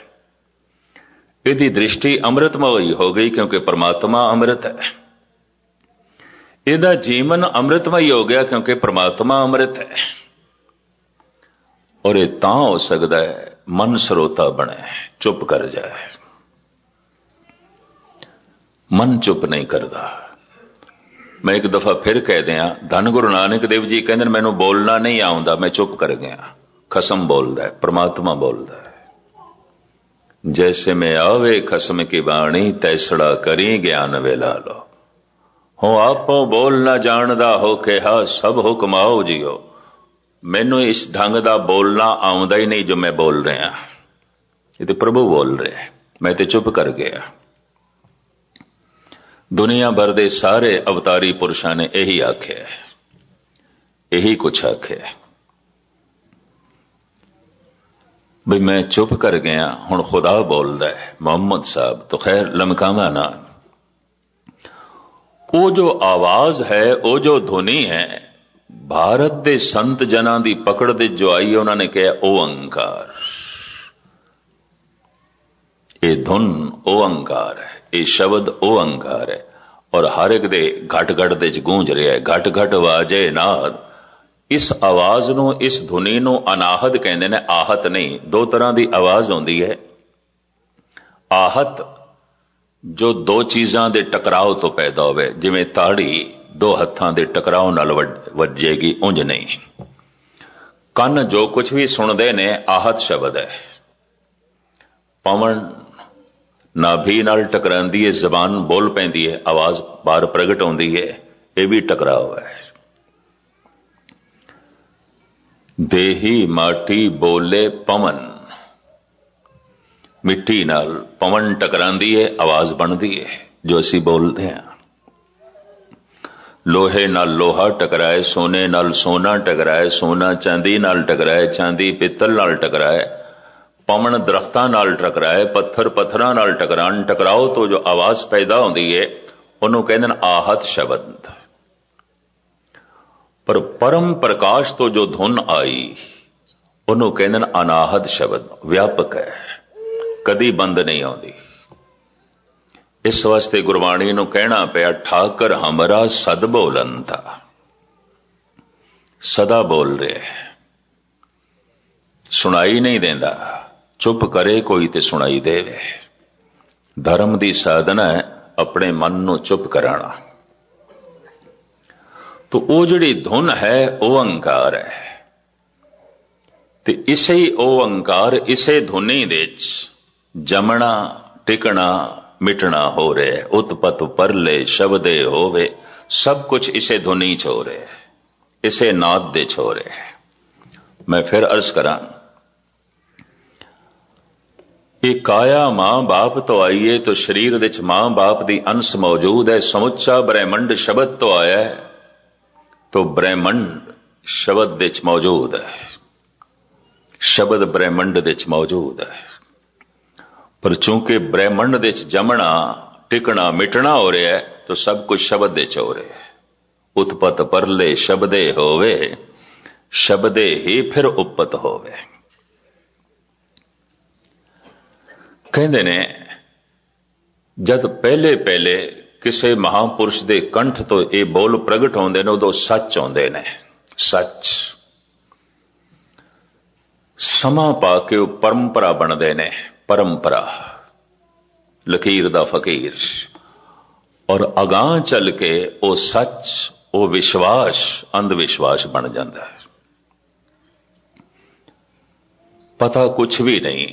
इहदी दृष्टि अमृतमई हो गई, क्योंकि परमात्मा अमृत है। इहदा जीवन अमृतमई हो गया, क्योंकि परमात्मा अमृत है। और यह तां हो सकता है मन श्रोता बने, चुप कर जाए। मन चुप नहीं करता। मैं एक दफा फिर कह दिया, धन गुरु नानक देव जी कहते मैनू बोलना नहीं आउंदा, मैं चुप कर गया। खसम बोलदा है, परमात्मा बोलदा है। जैसे में आवे खसम की बाणी, तैसड़ा करी ज्ञान वेला लो। हो आपो बोल ना जानदा हो के हा, सब हुक्म आओ जियो। मैनू इस ढंग दा बोलना आउंदा ही नहीं जो मैं बोल रहा। ये तो प्रभु बोल रहे, मैं तो चुप कर गया। दुनिया भर दे सारे अवतारी पुरुषों ने यही आख्या, यही कुछ आख्या भी मैं चुप कर गया। हुण खुदा बोलदा है, मोहम्मद साहब तो खैर लमकावा ना। वो जो आवाज है, वो जो ध्वनि है, भारत दे संत जनां दी पकड़ दे जो आई, उन्होंने कहा ओंकार। ये धुन ओंकार है, ये शब्द ओंकार है। और हर एक दे घट घट दे च गूंज रहा है। घट घट वाजे नाद। इस आवाज नूं, इस धुनी नूं अनाहत कहंदे ने, आहत नहीं। दो तरह की आवाज होंदी है। आहत जो दो चीजां दे टकराव तो पैदा होवे, जिवें ताड़ी दो हत्थां दे टकराव नाल वजेगी, उंज नहीं। कन जो कुछ भी सुनदे ने, आहत शब्द है। पवन नाभि नाल टकरांदी है, जबान बोल पैंदी है, आवाज बाहर प्रगट होंदी है, यह भी टकराव है। देही माटी बोले पवन, मिट्टी नाल पवन टकरांदी है, आवाज बनती है जो असी बोलते हैं। लोहे नाल लोहा टकराए, सोने नाल सोना टकराए, सोना चांदी नाल टकराए, चांदी पित्तल नाल टकराए, पवन दरख्तां नाल टकराए, पत्थर पत्थरां नाल टकरान। टकराओ तो जो आवाज पैदा होंदी है, उन्होंने कहते हैं आहत शब्द। पर परम प्रकाश तो जो धुन आई, उन्होंने कहते हैं अनाहत शब्द। व्यापक है, कदी बंद नहीं आती। इस वास्ते गुरबाणी नूं कहना पिया, ठाकर हमरा सद बोलंता। सदा बोल रहे, सुनाई नहीं देंदा। चुप करे कोई ते सुनाई देवे। धर्म दी साधना है अपने मन नूं चुप कराना। तो वो जिहड़ी धुन है ओंकार है। ते इसे ही ओंकार, इसे धुनी दे जमना टिकना मिटना हो रहे। उत्पत परले शब्दे होवे, सब कुछ इसे धुनी च हो रहे, इसे नाद दे च हो रहे। मैं फिर अर्ज करा, ये काया मां बाप तो आई है, तो शरीर दे च मां बाप दी अंश मौजूद है। समुच्चा ब्रह्मंड शब्द तो आया है, तो ब्रह्मंड शब्द दे च मौजूद है। शब्द ब्रह्मंड दे च मौजूद है। पर चूंकि ब्रह्मंड दे च जमना टिकना मिटना हो रहा है, तो सब कुछ शब्द दे च हो रहा है। उत्पत परले शब्दे होवे, शब्दे ही फिर उपत होवे। कहते ने जद पहले पहले किसे महापुरुष दे कंठ तो ये बोल प्रगट होंदे ने, उदों सच होंदे ने। सच समा पा के परंपरा बनते ने। परंपरा लकीर दा फकीर। और अगां चल के वो सच, वो विश्वास अंधविश्वास बन जाता है। पता कुछ भी नहीं,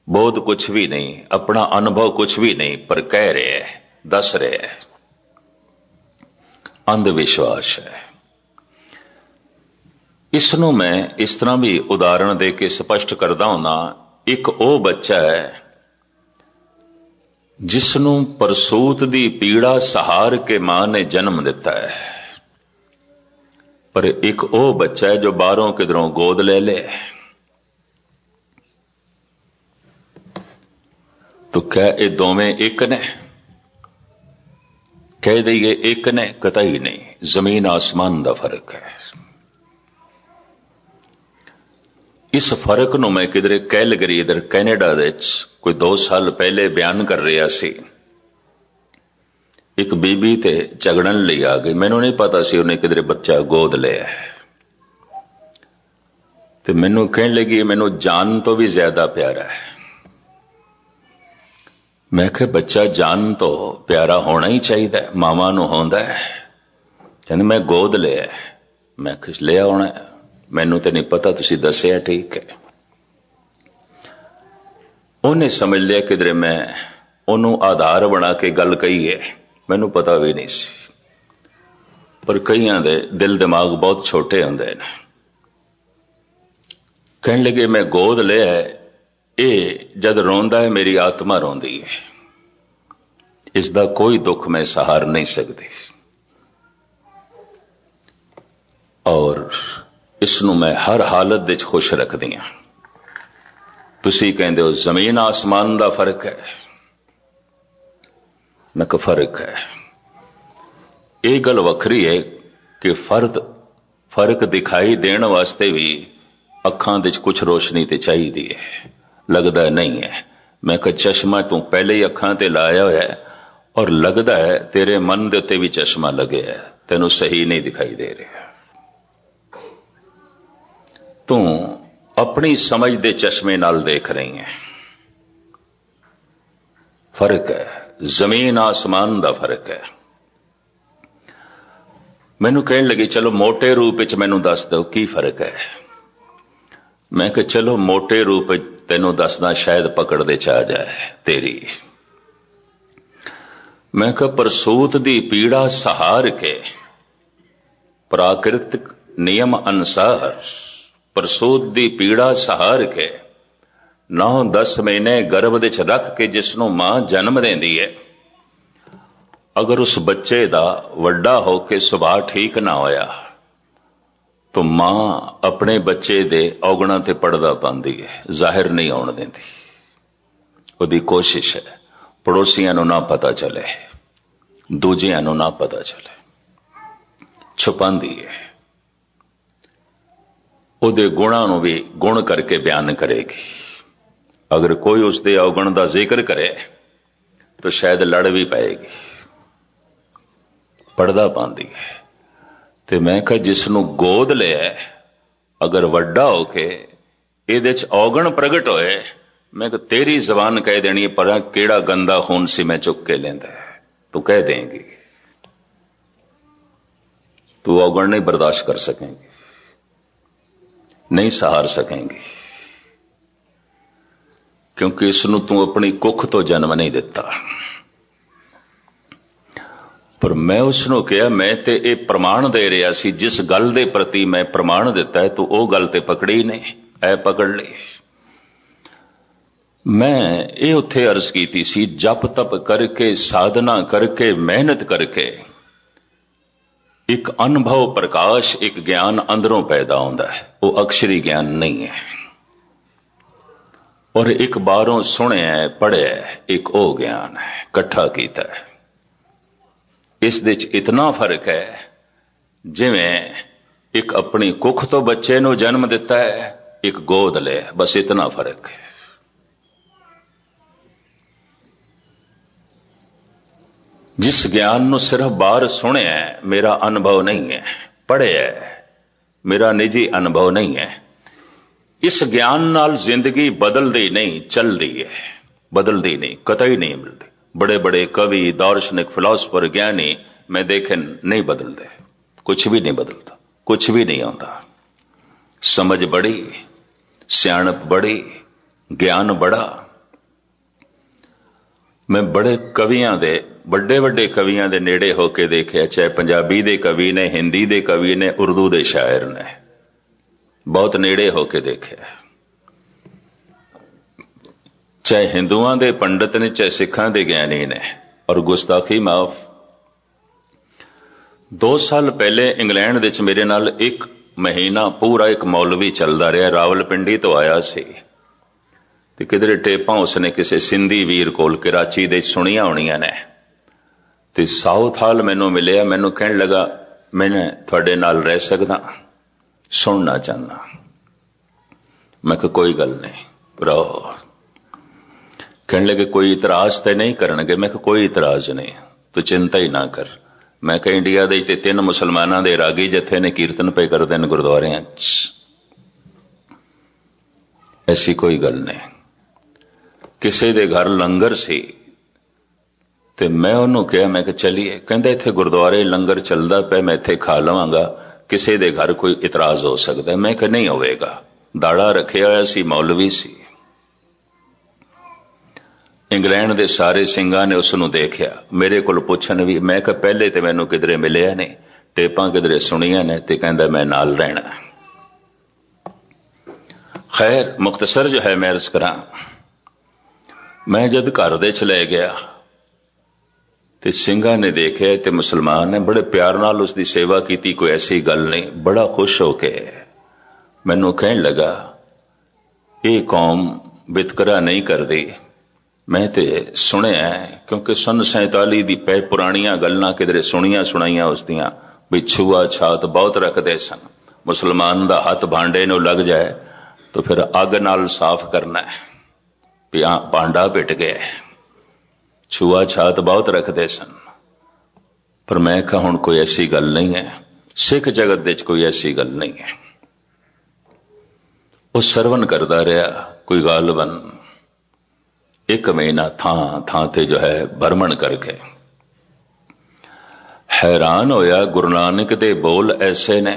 बोध कुछ भी नहीं, अपना अनुभव कुछ भी नहीं, पर कह रहे हैं, दस रहे हैं। अंध विश्वास है। इसनों मैं इस तरह भी उदाहरण दे के स्पष्ट करदा हुंदा, एक वो बच्चा है जिसनों परसूत दी पीड़ा सहार के मां ने जन्म दिता है, पर एक वो बच्चा है जो बाहरों किधरों गोद ले ले। तो क्या ये दोवें एक ने? कह दईए एक ने? कतई नहीं, जमीन आसमान का फर्क है। इस फर्क नूं मैं किधरे कैलगरी इधर कैनेडा कोई 2 साल पहले बयान कर रहा सी। एक बीबी ते झगड़न लई आ गई, मैनू नहीं पता सी उन्हें किधरे बच्चा गोद लिया है। ते मैनू कहने लगी मैनू जान तो भी ज्यादा प्यारा है। मैं कहा बच्चा जान तो प्यारा होना ही चाहिए, मावा नूं होंदा है। कहने मैं गोद लिया है। मैं कुछ लिया होना है, मैनू तो नहीं पता, तुसी दसिया ठीक है। उन्हें समझ लिया किधरे मैं उन्होंने आधार बना के गल कही है, मैनू पता भी नहीं सी। पर कईयां दे दिल दिमाग बहुत छोटे होंदे ने। कहने लगे मैं गोद लिया है, ये जद रोंदा है मेरी आत्मा रोंदी है, इसका कोई दुख मैं सहार नहीं सकती। और इसनों मैं हर हालत विच खुश रखदी हां। तुसी कहंदे हो जमीन आसमान का फर्क है, मैं कहा फर्क है। यह गल वखरी है कि फर्क दिखाई देने वास्ते भी अखां विच कुछ रोशनी ते चाहिदी है, लगदा नहीं है। मैं कहा चश्मा तू पहले ही अखां ते लाया होया है और लगदा है तेरे मन दे उत्ते भी चश्मा लगे है, तेनू सही नहीं दिखाई दे रहा। तू अपनी समझ दे चश्मे नाल देख रही है। फर्क है, जमीन आसमान का फर्क है। मैनू कहने लगी चलो मोटे रूप च मैनू दस दो की फर्क है। मैं कहा चलो मोटे रूप तेनू दसदा शायद पकड़ दे च आ जाए तेरी। मैं कहा परसूत दी पीड़ा सहार के प्राकृतिक नियम अनुसार परसूत दी पीड़ा सहार के 9-10 महीने गर्भ दे च रख के जिसनों मां जन्म देंदी है, अगर उस बच्चे दा वड्डा होके सुभाव ठीक ना होया तो मां अपने बच्चे दे औगणा ते पर्दा पांदी है, जाहिर नहीं होने देंदी। उहदी कोशिश है पड़ोसियां नूं ना पता चले, दूजियां नूं ना पता चले, छुपांदी है। उहदे गुणां नूं भी गुण करके बयान करेगी। अगर कोई उसके अवगुण का जिक्र करे तो शायद लड़ भी पाएगी, पर्दा पांदी है। ते मैं कहा जिसनों गोद लिया अगर वड्डा होके इहदे च औगण प्रगट होए, मैं कहा तेरी जबान कह देनी है पर केड़ा गंदा खून सी मैं चुक के लेंदा है, तू कह देंगी, तू औगण नहीं बर्दाश्त कर सकेंगी, नहीं सहार सकेंगी, क्योंकि इसनों तू अपनी कुख तो जन्म नहीं दिता। पर मैं उसनों कहा मैं ते ये प्रमाण दे रहा सी, जिस गल दे प्रति मैं प्रमाण दिता है तू वो गल ते पकड़ी नहीं, ऐ पकड़ ली। मैं ये उत्थे अर्ज की सी जप तप करके साधना करके मेहनत करके एक अनुभव प्रकाश एक ज्ञान अंदरों पैदा होता है, वो अक्षरी ज्ञान नहीं है। और एक बारों सुने पढ़े एक ओ ज्ञान है, कट्ठा कीता है। इस दे च इतना फर्क है जिवें एक अपनी कुख तो बच्चे नूं जन्म दिता है, एक गोद ले, बस इतना फर्क है। जिस ज्ञान नूं सिर्फ बाहर सुने मेरा अनुभव नहीं है, पढ़े मेरा निजी अनुभव नहीं है, इस ज्ञान नाल जिंदगी बदलती नहीं, चलती है, बदलती नहीं, कतई नहीं मिलती। बड़े बड़े कवि दार्शनिक फिलोसफर ज्ञानी मैं देखे नहीं बदलते, कुछ भी नहीं बदलता, कुछ भी नहीं आता। समझ बड़ी, सियाणप बड़ी, ज्ञान बड़ा। मैं बड़े कवियां दे ਵੱਡੇ ਵੱਡੇ ਕਵੀਆਂ ਦੇ ਨੇੜੇ ਹੋ ਕੇ ਦੇਖਿਆ, ਚਾਹੇ ਪੰਜਾਬੀ ਦੇ ਕਵੀ ਨੇ, ਹਿੰਦੀ ਦੇ ਕਵੀ ਨੇ, ਉਰਦੂ ਦੇ ਸ਼ਾਇਰ ਨੇ, ਬਹੁਤ ਨੇੜੇ ਹੋ ਕੇ ਦੇਖਿਆ। ਚਾਹੇ ਹਿੰਦੂਆਂ ਦੇ ਪੰਡਤ ਨੇ, ਚਾਹੇ ਸਿੱਖਾਂ ਦੇ ਗਿਆਨੀ ਨੇ। ਔਰ ਗੁਸਤਾਖੀ ਮਾਫ, 2 ਸਾਲ ਪਹਿਲੇ ਇੰਗਲੈਂਡ ਵਿੱਚ ਮੇਰੇ ਨਾਲ 1 ਮਹੀਨਾ ਪੂਰਾ ਇੱਕ ਮੌਲਵੀ ਚੱਲਦਾ ਰਿਹਾ, ਰਾਵਲਪਿੰਡੀ ਤੋਂ ਆਇਆ ਸੀ, ਤੇ ਕਿਧਰੇ ਟੇਪਾਂ ਉਸਨੇ ਕਿਸੇ ਸਿੰਧੀ ਵੀਰ ਕੋਲ ਕਰਾਚੀ ਦੇ ਸੁਣੀਆਂ ਹੋਣੀਆਂ ਨੇ, ਤੇ ਸਾਊਥ ਹਾਲ ਮੈਨੂੰ ਮਿਲਿਆ। ਮੈਨੂੰ ਕਹਿਣ ਲੱਗਾ, ਮੈਂ ਤੁਹਾਡੇ ਨਾਲ ਰਹਿ ਸਕਦਾ, ਸੁਣਨਾ ਚਾਹੁੰਦਾ। ਮੈਂ ਕਿਹਾ ਕੋਈ ਗੱਲ ਨਹੀਂ ਰਹੋ। ਕਹਿਣ ਲੱਗੇ ਕੋਈ ਇਤਰਾਜ਼ ਤੇ ਨਹੀਂ ਕਰਨਗੇ? ਮੈਂ ਕਿਹਾ ਕੋਈ ਇਤਰਾਜ਼ ਨਹੀਂ, ਤੂੰ ਚਿੰਤਾ ਹੀ ਨਾ ਕਰ। ਮੈਂ ਕਿਹਾ ਇੰਡੀਆ ਦੇ ਤੇ 3 ਮੁਸਲਮਾਨਾਂ ਦੇ ਰਾਗੀ ਜਥੇ ਨੇ ਕੀਰਤਨ ਪਏ ਕਰਦੇ ਨੇ ਗੁਰਦੁਆਰਿਆਂ 'ਚ, ਐਸੀ ਕੋਈ ਗੱਲ ਨਹੀਂ। ਕਿਸੇ ਦੇ ਘਰ ਲੰਗਰ ਸੀ ਤੇ ਮੈਂ ਉਹਨੂੰ ਕਿਹਾ, ਮੈਂ ਕਿਹਾ ਚਲੀਏ। ਕਹਿੰਦਾ ਇੱਥੇ ਗੁਰਦੁਆਰੇ ਲੰਗਰ ਚੱਲਦਾ ਪਿਆ, ਮੈਂ ਇੱਥੇ ਖਾ ਲਵਾਂਗਾ, ਕਿਸੇ ਦੇ ਘਰ ਕੋਈ ਇਤਰਾਜ਼ ਹੋ ਸਕਦਾ? ਮੈਂ ਕਿਹਾ ਨਹੀਂ ਹੋਵੇਗਾ। ਦਾੜਾ ਰੱਖਿਆ ਹੋਇਆ ਸੀ, ਮੌਲਵੀ ਸੀ। ਇੰਗਲੈਂਡ ਦੇ ਸਾਰੇ ਸਿੰਘਾਂ ਨੇ ਉਸ ਨੂੰ ਦੇਖਿਆ, ਮੇਰੇ ਕੋਲ ਪੁੱਛਣ ਵੀ। ਮੈਂ ਕਿਹਾ ਪਹਿਲੇ ਤੇ ਮੈਨੂੰ ਕਿਧਰੇ ਮਿਲਿਆ ਨਹੀਂ, ਟੇਪਾਂ ਕਿਧਰੇ ਸੁਣੀਆਂ ਨੇ, ਤੇ ਕਹਿੰਦਾ ਮੈਂ ਨਾਲ ਰਹਿਣਾ। ਖੈਰ ਮੁਖਤਸਰ ਜੋ ਹੈ ਮੈਂ ਅਰਜ਼ ਕਰਾਂ, ਮੈਂ ਜਦ ਘਰ ਦੇ ਚ ਲੈ ਗਿਆ ਤੇ ਸਿੰਘਾਂ ਨੇ ਦੇਖਿਆ ਤੇ ਮੁਸਲਮਾਨ ਨੇ ਬੜੇ ਪਿਆਰ ਨਾਲ ਉਸ ਦੀ ਸੇਵਾ ਕੀਤੀ, ਕੋਈ ਐਸੀ ਗੱਲ ਨਹੀਂ। ਬੜਾ ਖੁਸ਼ ਹੋ ਕੇ ਮੈਨੂੰ ਕਹਿਣ ਲੱਗਾ, ਇਹ ਕੌਮ ਵਿਤਕਰਾ ਨਹੀਂ ਕਰਦੀ। ਮੈਂ ਤੇ ਸੁਣਿਆ, ਕਿਉਂਕਿ ਸਨ 47 ਦੀ ਪੁਰਾਣੀਆਂ ਗੱਲਾਂ ਕਿਧਰੇ ਸੁਣੀਆਂ ਸੁਣਾਈਆਂ ਉਸ ਦੀਆਂ, ਵੀ ਛੂਆ ਛਾਤ ਬਹੁਤ ਰੱਖਦੇ ਸਨ। ਮੁਸਲਮਾਨ ਦਾ ਹੱਥ ਭਾਂਡੇ ਨੂੰ ਲੱਗ ਜਾਏ ਤਾਂ ਫਿਰ ਅੱਗ ਨਾਲ ਸਾਫ਼ ਕਰਨਾ ਹੈ, ਵੀ ਭਾਂਡਾ ਪਿੱਟ ਗਿਆ। ਛੂਆ ਛਾਤ ਬਹੁਤ ਰੱਖਦੇ ਸਨ। ਪਰ ਮੈਂ ਕਿਹਾ ਹੁਣ ਕੋਈ ਐਸੀ ਗੱਲ ਨਹੀਂ ਹੈ, ਸਿੱਖ ਜਗਤ ਵਿੱਚ ਕੋਈ ਐਸੀ ਗੱਲ ਨਹੀਂ ਹੈ। ਉਹ ਸਰਵਨ ਕਰਦਾ ਰਿਹਾ, ਕੋਈ ਗਾਲਬਨ 1 ਮਹੀਨਾ ਥਾਂ ਥਾਂ ਤੇ ਜੋ ਹੈ ਭਰਮਣ ਕਰਕੇ हैरान होया। गुरु नानक दे बोल ऐसे ने,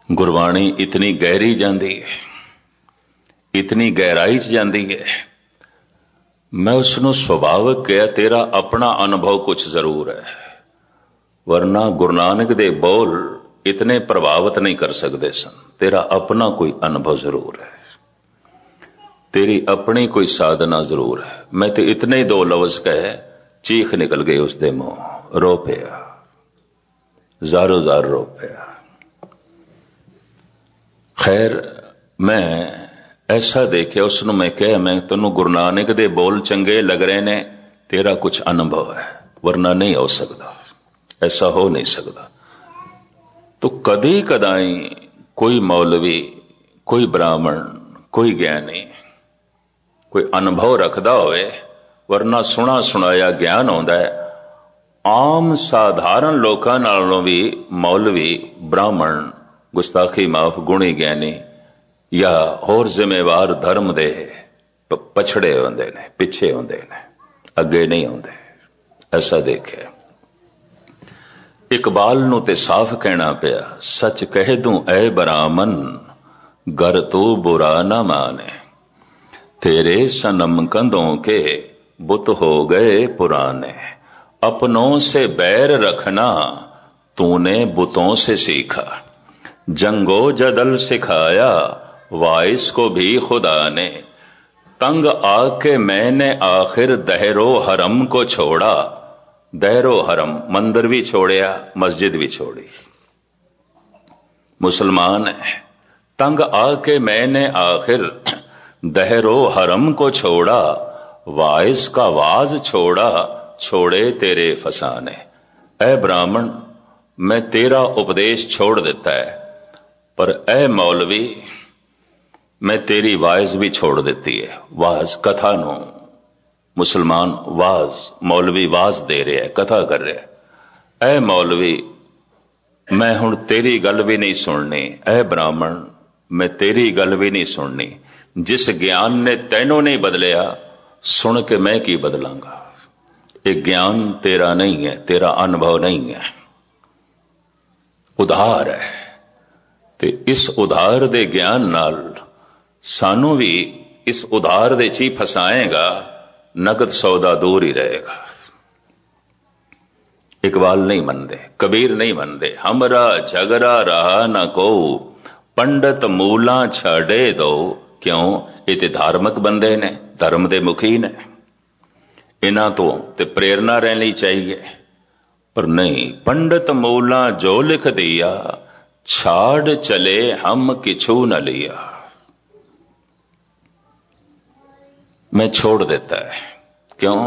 गुरबाणी इतनी गहरी जाती है, इतनी गहराई च जाती है। मैं उसनों सुभाविक कहा, तेरा अपना अनुभव कुछ जरूर है, वरना गुरु नानक दे बोल इतने प्रभावित नहीं कर सकते सन। तेरा अपना कोई अनुभव जरूर है, तेरी अपनी कोई साधना जरूर है। मैं तो इतने ही 2 लफ्ज कहे, चीख निकल गई उसके मुंह, रो पिया, ज़ारो ज़ार रो पिया। खैर मैं ऐसा देखिया, उसनों मैं कहा, मैं तेनू गुरु नानक दे बोल चंगे लग रहे ने, तेरा कुछ अनुभव है, वरना नहीं हो सकता, ऐसा हो नहीं सकता। तो कदी कदाई कोई मौलवी, कोई ब्राह्मण, कोई ज्ञानी कोई अनुभव रखदा होवे, वरना सुना सुनाया ज्ञान होंदा है। आम साधारण लोकां नालों भी मौलवी, ब्राह्मण, गुस्ताखी माफ, गुणी ज्ञानी या होर जिम्मेवार धर्म दे पछड़े होंदे ने, पिछे होंदे ने, अगे नहीं होंदे। ऐसा देखे। इकबाल नूं ते साफ कहना पिया, सच कह दूं ऐ बरामन, गर तू बुरा ना माने, तेरे सनम कंधों के बुत हो गए पुराने, अपनों से बैर रखना तूने बुतों से सीखा, जंगो जदल सिखाया वाइस को भी खुदा ने, तंग आके मैंने आखिर दहरो हरम को छोड़ा। दहरो हरम, मंदिर भी छोड़िया, मस्जिद भी छोड़ी, मुसलमान है। तंग आके मैंने आखिर दहरो हरम को छोड़ा, वाइस का वाज छोड़ा, छोड़े तेरे फसाने। ऐ ब्राह्मण, मैं तेरा उपदेश छोड़ देता है, पर ऐ मौलवी, मैं तेरी वाइज भी छोड़ देती है। वाज कथा नो, मुसलमान वाज, मौलवी वाज दे रहे है, कथा कर रहे है। ऐ मौलवी, मैं हुण तेरी गल भी नहीं सुननी। ऐ ब्राह्मण, मैं तेरी गल भी नहीं सुननी। जिस ज्ञान ने तैनों नहीं बदलिया, सुन के मैं की बदलांगा। एक ज्ञान तेरा नहीं है, तेरा अनुभव नहीं है, उधार है। ते इस उधार दे ज्ञान नाल सानू भी इस उधार दे ची फसाएगा नगद सौदा दूर ही रहेगा। इकबाल नहीं मनते, कबीर नहीं मनते। हमरा झगड़ा रहा न को, पंडित मूला छाड़े दो। क्यों? ये धार्मिक बंदे ने, धर्म के मुखी ने, इन्हां तो ते प्रेरणा रहनी चाहिए। पर नहीं, पंडित मूला जो लिख दिया, छाड़ चले हम किछू न लिया। मैं छोड़ देता है। क्यों?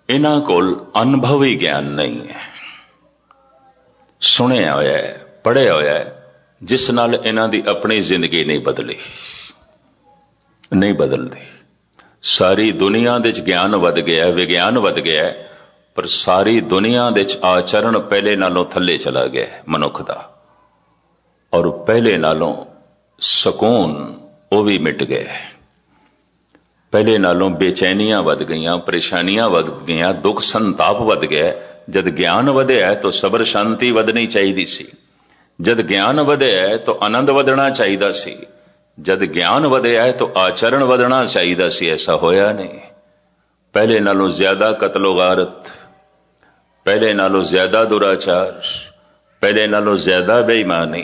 इन्हां कोल अनुभवी ज्ञान नहीं है, सुनिया होया है, पढ़िया होया है, जिस नाल इन्हां दी अपनी जिंदगी नहीं बदली, नहीं बदलती। सारी दुनिया दे ज्ञान वध गया, विज्ञान वध गया, पर सारी दुनिया दे आचरण पहले नालों थले चला गया है मनुख दा, और पहले नालों सकून वो भी मिट गया। पहले नालों बेचैनियां वध गईयां, परेशानियां वध गईयां, दुख संताप वध गया। जद ज्ञान वधिया है तो सबर शांति वधनी चाहिए सी, जद ज्ञान वधिया है तो आनंद वधना चाहिए सी, जद ज्ञान वधिया है तो आचरण वधना चाहिए सी। ऐसा होया नहीं। पहले नालों ज्यादा कत्लो गारत, पहले नालों ज्यादा दुराचार, पहले नालों ज्यादा बेईमानी,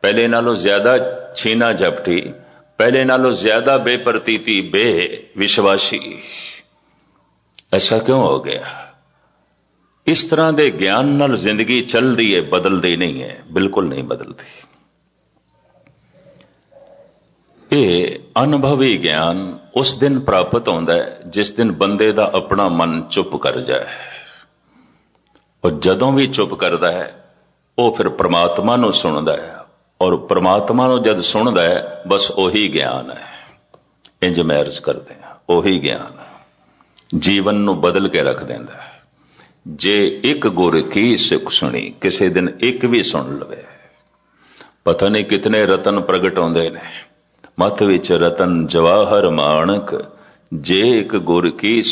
पहले नालों ज्यादा छीना झपटी, पहले नालों ज्यादा बेप्रतीति, बेविश्वासी। ऐसा क्यों हो गया? इस तरह के ज्ञान नाल जिंदगी चलती है, बदलती नहीं है, बिल्कुल नहीं बदलती। ये अनुभवी ज्ञान उस दिन प्राप्त होता है जिस दिन बंदे दा अपना मन चुप कर जाए, और जदों भी चुप करता है वो फिर परमात्मा नूं सुनदा है, और परमात्मा नूं जद सुनदा है बस ओही ज्ञान है। इंज मैं अर्ज करते हैं, ओही ज्ञान है, जीवन नूं बदल के रख देंदा है। जे एक गुर की सिख सुनी, किसी दिन एक भी सुन लवे, पता नहीं कितने रतन प्रगट होंदे ने, मत विच रतन जवाहर माणक, जे एक गुर की